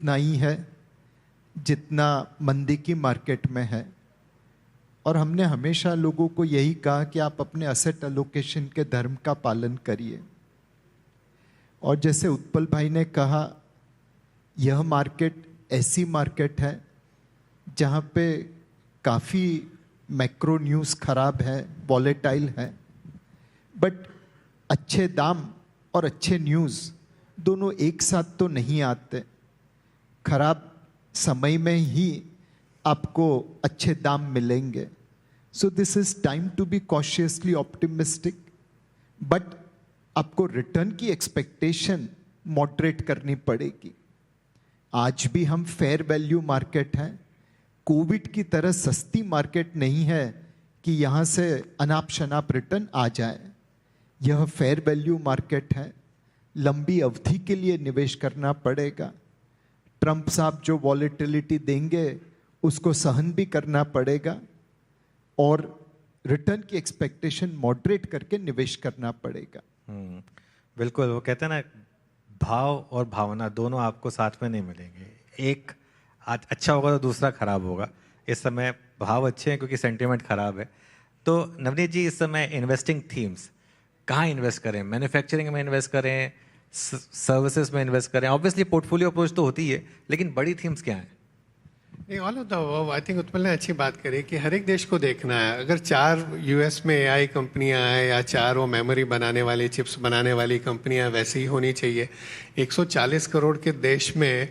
उतना ही है जितना मंदी की मार्केट में है। और हमने हमेशा लोगों को यही कहा कि आप अपने असेट एलोकेशन के धर्म का पालन करिए। और जैसे उत्पल भाई ने कहा, यह मार्केट ऐसी मार्केट है जहाँ पे काफ़ी मैक्रो न्यूज़ खराब है, वॉलेटाइल है, बट अच्छे दाम और अच्छे न्यूज़ दोनों एक साथ तो नहीं आते। खराब समय में ही आपको अच्छे दाम मिलेंगे। So this is time to be cautiously optimistic, but आपको रिटर्न की एक्सपेक्टेशन मॉडरेट करनी पड़ेगी। आज भी हम फेयर वैल्यू मार्केट हैं, कोविड की तरह सस्ती मार्केट नहीं है कि यहाँ से अनाप शनाप रिटर्न आ जाए। यह फेयर वैल्यू मार्केट है, लंबी अवधि के लिए निवेश करना पड़ेगा। ट्रंप साहब जो वॉलेटिलिटी देंगे उसको सहन भी करना पड़ेगा और रिटर्न की एक्सपेक्टेशन मॉडरेट करके निवेश करना पड़ेगा। बिल्कुल, वो कहते हैं ना, भाव और भावना दोनों आपको साथ में नहीं मिलेंगे। एक आज अच्छा होगा तो दूसरा खराब होगा। इस समय भाव अच्छे हैं क्योंकि सेंटीमेंट खराब है। तो नवनीत जी, इस समय इन्वेस्टिंग थीम्स कहाँ इन्वेस्ट करें? मैन्युफैक्चरिंग में इन्वेस्ट करें, सर्विसेज में इन्वेस्ट करें? ऑब्वियसली पोर्टफोलियो अप्रोच तो होती है, लेकिन बड़ी थीम्स क्या हैं? All of the I think Utpal ने अच्छी बात करी कि हर एक देश को देखना है। अगर 4 यूएस में एआई कंपनियां हैं या 4 वो मेमोरी बनाने वाली, चिप्स बनाने वाली कंपनियां वैसे ही होनी चाहिए। 140 करोड़ के देश में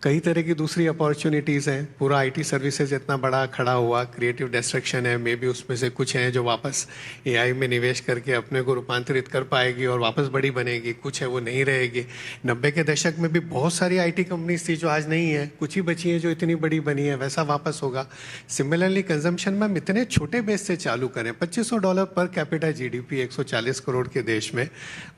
कई तरह की दूसरी अपॉर्चुनिटीज़ हैं। पूरा आईटी सर्विसेज इतना बड़ा खड़ा हुआ, क्रिएटिव डिस्ट्रक्शन है, मे बी उसमें से कुछ हैं जो वापस एआई में निवेश करके अपने को रूपांतरित कर पाएगी और वापस बड़ी बनेगी, कुछ है वो नहीं रहेगी। 90 के दशक में भी बहुत सारी आईटी कंपनीज थी जो आज नहीं है, कुछ ही बची हैं जो इतनी बड़ी बनी है, वैसा वापस होगा। सिमिलरली कंजम्पशन में हम इतने छोटे बेस से चालू करें, $2500 पर कैपिटा जीडीपी 140 करोड़ के देश में,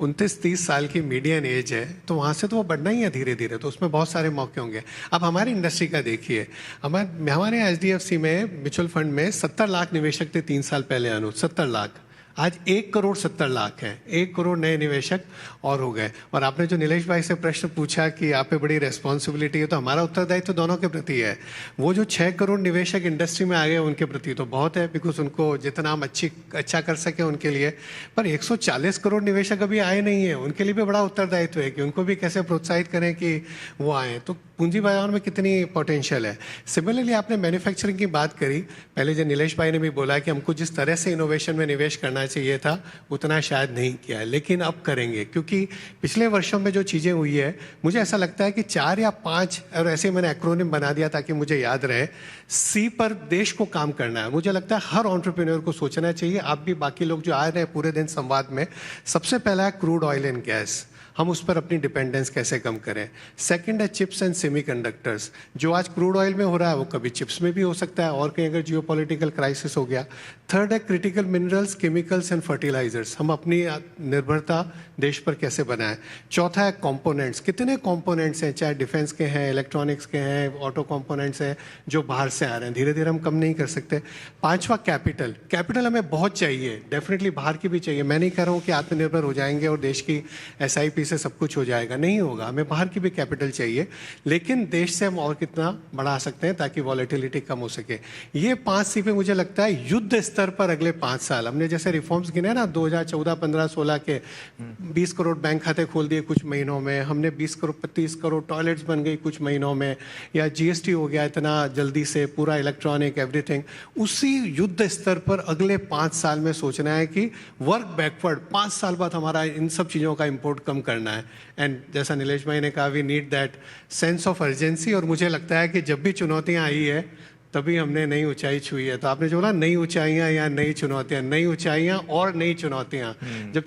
29-30 साल की मीडियन एज है, तो वहाँ से तो वो बढ़ना ही है धीरे धीरे, तो उसमें बहुत सारे मौके होंगे। अब हमारी इंडस्ट्री का देखिए, हमारे एचडीएफसी में म्यूचुअल फंड में 70 लाख निवेशक थे 3 साल पहले, 70 लाख। आज 1 करोड़ 70 लाख है, 1 करोड़ नए निवेशक और हो गए। और आपने जो नीलेश भाई से प्रश्न पूछा कि आप पे बड़ी रेस्पॉन्सिबिलिटी है, तो हमारा उत्तरदायित्व तो दोनों के प्रति है। वो जो 6 करोड़ निवेशक इंडस्ट्री में आ गए उनके प्रति तो बहुत है, बिकॉज उनको जितना हम अच्छा कर सके उनके लिए। पर 140 करोड़ निवेशक अभी आए नहीं है, उनके लिए भी बड़ा उत्तरदायित्व है कि उनको भी कैसे प्रोत्साहित करें कि वो आए। तो पूंजी बाजार में कितनी पोटेंशियल है। सिमिलरली आपने मैन्युफैक्चरिंग की बात करी, पहले जो नीलेश भाई ने भी बोला कि हमको जिस तरह से इनोवेशन में निवेश करना चाहिए था उतना शायद नहीं किया है, लेकिन अब करेंगे। क्योंकि पिछले वर्षों में जो चीज़ें हुई है, मुझे ऐसा लगता है कि 4 या 5, और ऐसे मैंने एक्रोनिम बना दिया ताकि मुझे याद रहे, सी पर देश को काम करना है। मुझे लगता है हर एंटरप्रेन्योर को सोचना चाहिए, आप भी बाकी लोग जो आ रहे हैं पूरे दिन संवाद में। सबसे पहला है क्रूड ऑयल एंड गैस, हम उस पर अपनी डिपेंडेंस कैसे कम करें। सेकंड है चिप्स एंड सेमीकंडक्टर्स, जो आज क्रूड ऑयल में हो रहा है वो कभी चिप्स में भी हो सकता है, और कहीं अगर जियोपॉलिटिकल क्राइसिस हो गया। थर्ड है critical minerals, chemicals and fertilisers, हम अपनी निर्भरता देश पर कैसे बनाएं। चौथा है कंपोनेंट्स, कितने कंपोनेंट्स हैं, चाहे डिफेंस के हैं, इलेक्ट्रॉनिक्स के हैं, ऑटो कंपोनेंट्स हैं जो बाहर से आ रहे हैं, धीरे धीरे हम कम नहीं कर सकते। पांचवा कैपिटल, कैपिटल हमें बहुत चाहिए, डेफिनेटली बाहर की भी चाहिए। मैं नहीं कह रहा हूँ कि आत्मनिर्भर हो जाएंगे और देश की एसआईपी से सब कुछ हो जाएगा, नहीं होगा, हमें बाहर की भी कैपिटल चाहिए, लेकिन देश से हम और कितना बढ़ा सकते हैं ताकि वॉलेटिलिटी कम हो सके। ये 5 सी पे मुझे लगता है युद्ध स्तर पर अगले 5 साल, हमने जैसे रिफॉर्म्स गिने ना 2014, 15, 16 के 20 करोड़ बैंक खाते खोल दिए कुछ महीनों में, हमने 20 करोड़ 35 करोड़ टॉयलेट्स बन गई कुछ महीनों में, या जीएसटी हो गया इतना जल्दी से, पूरा इलेक्ट्रॉनिक एवरीथिंग। उसी युद्ध स्तर पर अगले 5 साल में सोचना है कि वर्क बैकवर्ड, 5 साल बाद हमारा इन सब चीज़ों का इम्पोर्ट कम करना है। एंड जैसा नीलेश भाई ने कहा, we need that sense of urgency. और मुझे लगता है कि जब भी चुनौतियां आई है तभी हमने नई ऊंचाई छुई है। तो आपने जो बोला नई ऊंचाइयां या नई चुनौतियां, नई ऊंचाइयां और नई चुनौतियां, जब